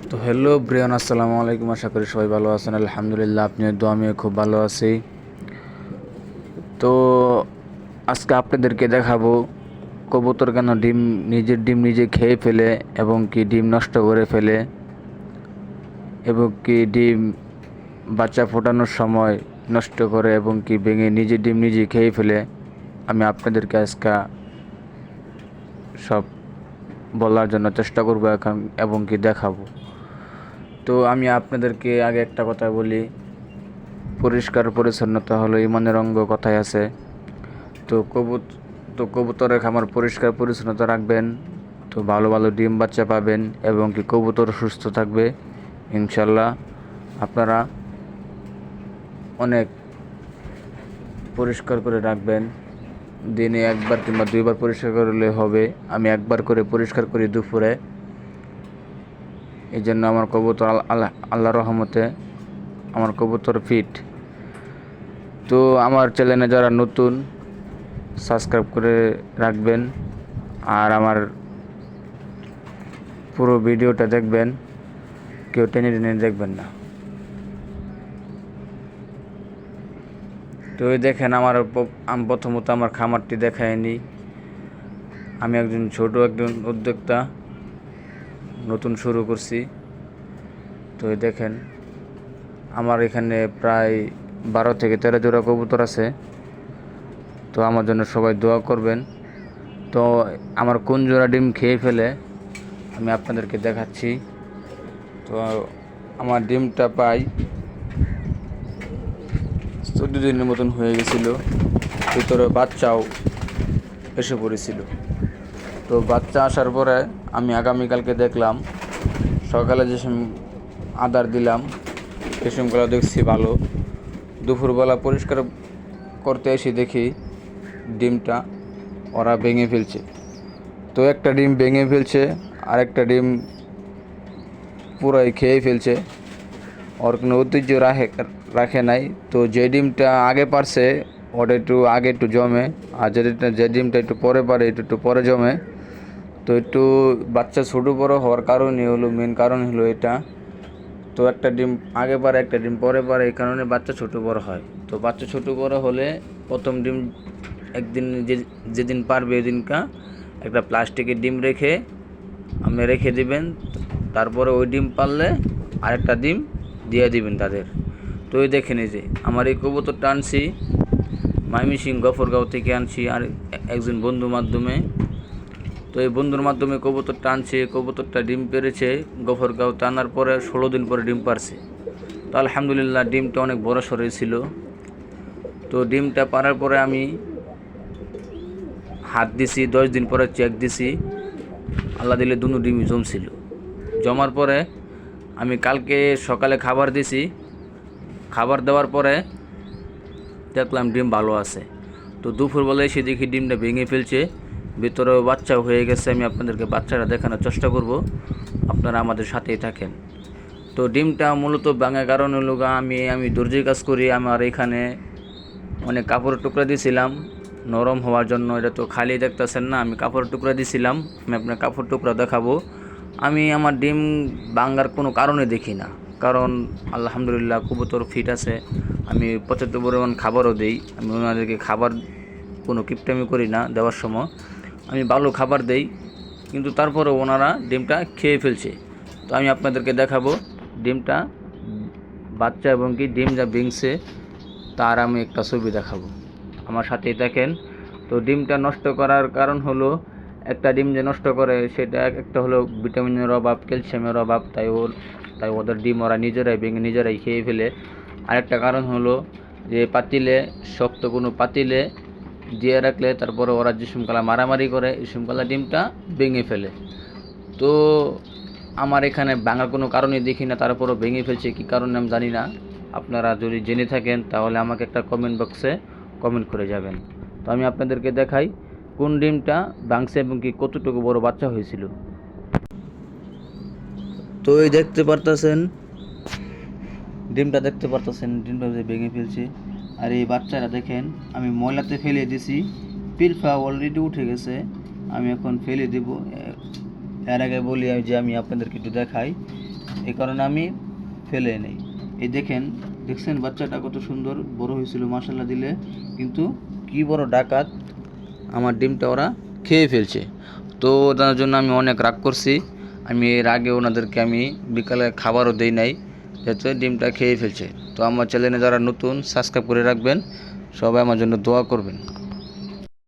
তো hello Brian, আসসালামু আলাইকুম। আশা করি সবাই ভালো আছেন। আলহামদুলিল্লাহ, আপনার দোয়া আমিও খুব ভালো আছি। তো আজকে আপনাদেরকে দেখাবো কবুতর কেন নিজের ডিম নিজে খেয়ে ফেলে এবং কি ডিম নষ্ট করে ফেলে এবং কি ডিম বাচ্চা ফোটানোর সময় নষ্ট করে এবং কি ভেঙে নিজের ডিম নিজে খেয়ে ফেলে। আমি আপনাদেরকে আজকে সব বলার জন্য চেষ্টা করবো এখন এবং কি দেখাবো। তো আমি আপনাদেরকে আগে একটা কথা বলি, পরিষ্কার পরিচ্ছন্নতা হলো ইমানের অঙ্গ, কথায় আছে। তো কবুতরের খামার পরিষ্কার পরিচ্ছন্নতা রাখবেন, তো ভালো ভালো ডিম বাচ্চা পাবেন এবং কি কবুতর সুস্থ থাকবে ইনশাল্লাহ। আপনারা অনেক পরিষ্কার করে রাখবেন, দিনে একবার কিংবা দুইবার পরিষ্কার করলে হবে। আমি একবার করে পরিষ্কার করি দুপুরে। এই জন্য আমার কবুতর আল্লাহ রহমতে আমার কবুতর ফিট। তো আমার চ্যানেলে যারা নতুন, সাবস্ক্রাইব করে রাখবেন আর আমার পুরো ভিডিওটা দেখবেন, কেউ টেনে টেনে দেখবেন না। তো এই দেখেন আমি প্রথমত আমার খামারটি দেখায়নি। আমি একজন উদ্যোক্তা, নতুন শুরু করছি। তো এই দেখেন আমার এখানে প্রায় 12 থেকে 13 জোড়া কবুতর আছে। তো আমার জন্য সবাই দোয়া করবেন। তো আমার কোন জোড়া ডিম খেয়ে ফেলে আমি আপনাদেরকে দেখাচ্ছি। তো আমার ডিমটা প্রায় 14 দিনের মতন হয়ে গেছিলো, ভিতরে বাচ্চাও এসে পড়েছিল। তো বাচ্চা আসার পরে আমি আগামীকালকে দেখলাম, সকালে যে আদার দিলাম সে সময়গুলো দেখছি ভালো। দুপুরবেলা পরিষ্কার করতে এসে দেখি ডিমটা ওরা ভেঙে ফেলছে। তো একটা ডিম ভেঙে ফেলছে, আর একটা ডিম পুরাই খেয়ে ফেলছে। ওর কোনো ঐতিহ্য রাখে নাই। তো যে ডিমটা আগে পারছে ওটা একটু জমে, আর যে ডিমটা একটু পরে পারে একটু পরে জমে। তো একটু বাচ্চা ছোটো বড় হওয়ার মেন কারণ হলো এটা। তো একটা ডিম আগে পারে একটা ডিম পরে পারে, এই কারণে বাচ্চা ছোটো বড় হয়। তো বাচ্চা ছোটো বড় হলে প্রথম ডিম একদিন যেদিন পারবে ওইদিনকা একটা প্লাস্টিকের ডিম রেখে দিবেন। তারপরে ওই ডিম পারলে আরেকটা ডিম দিয়ে দিবেন তাদের। তো ওই দেখেন, এই যে আমার এই কবুতরটা আনছি ময়মনসিং গফরগাঁও থেকে আনছি আর একজন বন্ধুর মাধ্যমে। তো এই বন্ধুর মাধ্যমে কবুতরটা আনছে, কবুতরটা ডিম পেরেছে গফরগাঁওতে আনার পরে 16 দিন পরে ডিম পারছে। তো আলহামদুলিল্লাহ ডিমটা অনেক বড় সড়ো ছিল। তো ডিমটা পারার পরে আমি হাত দিছি, 10 দিন পরে চেক দিছি, আল্লাহ দিলে দুনো ডিমই জমছিল। জমার পরে আমি কালকে সকালে খাবার দিছি, খাবার দেওয়ার পরে দেখলাম ডিম ভালো আছে। তো দুপুরবেলায় এসে দেখি ডিমটা ভেঙে ফেলছে, ভিতরেও বাচ্চা হয়ে গেছে। আমি আপনাদেরকে বাচ্চাটা দেখানোর চেষ্টা করব, আপনারা আমাদের সাথেই থাকেন। তো ডিমটা মূলত ভাঙার কারণ হলো আমি দর্জির কাজ করি। আমার এখানে অনেক কাপড়ের টুকরা দিয়েছিলাম নরম হওয়ার জন্য। এটা তো খালি দেখতেছেন না, আমি কাপড়ের টুকরা দিয়েছিলাম। আমি আপনার কাপড় টুকরা দেখাবো। আমি আমার ডিম ভাঙার কোনো কারণে দেখি না, কারণ আলহামদুলিল্লাহ কবুতর ফিট আছে। আমি পর্যাপ্ত পরিমাণ খাবারও দিই। আমি ওনাদেরকে খাবার কোনো কিপটামি করি না, দেওয়ার সময় আমি ভালো খাবার দেই, কিন্তু তারপরে ওনারা ডিমটা খেয়ে ফেলছে। তো আমি আপনাদেরকে দেখাবো ডিমটা বাচ্চা এবং কি ডিম যা ভেঙছে তার আমি একটা ছবি দেখাবো, আমার সাথেই দেখেন। তো ডিমটা নষ্ট করার কারণ হলো, একটা ডিম যে নষ্ট করে সেটা একটা হলো ভিটামিনের অভাব, ক্যালসিয়ামের অভাব, তাই ওদের ডিম ওরা নিজেরাই ভেঙে নিজেরাই খেয়ে ফেলে। আরেকটা কারণ হলো যে শক্ত কোনো পাতিলে দিয়ে রাখলে তারপরে ওরা যে সমকালা মারামারি করে এই সমকালা ডিমটা ভেঙে ফেলে। তো আমার এখানে ভাঙার কোনো কারণই দেখি না, তারপরও ভেঙে ফেলছে, কী কারণে আমি জানি না। আপনারা যদি জেনে থাকেন তাহলে আমাকে একটা কমেন্ট বক্সে কমেন্ট করে যাবেন। তো আমি আপনাদেরকে দেখাই কোন ডিমটা ভাঙছে এবং কি কতটুকু বড় বাচ্চা হয়েছিল। তো এই দেখতে পারতেছেন ডিমটা যে ভেঙে ফেলছে। আর এই বাচ্চারা দেখেন আমি ময়লাতে ফেলে দিছি, পিলফা অলরেডি উঠে গেছে, আমি এখন ফেলে দেব। এর আগে বলি যে আমি আপনাদেরকে একটু দেখাই এই কারণে আমি ফেলে নেই। এই দেখছেন বাচ্চাটা কত সুন্দর বড় হয়েছিল মাশাআল্লাহ দিলে, কিন্তু কি বড় ডাকাত, আমার ডিমটা ওরা খেয়ে ফেলছে। তো তার জন্য আমি অনেক রাগ করছি। আমি এর আগে ওনাদেরকে আমি বিকালে খাবারও দেই নাই, যাতে ডিমটা খেয়ে ফেলছে। তো আমার চ্যানেলে যারা নতুন সাবস্ক্রাইব করে রাখবেন, সবাই আমার জন্য দোয়া করবেন।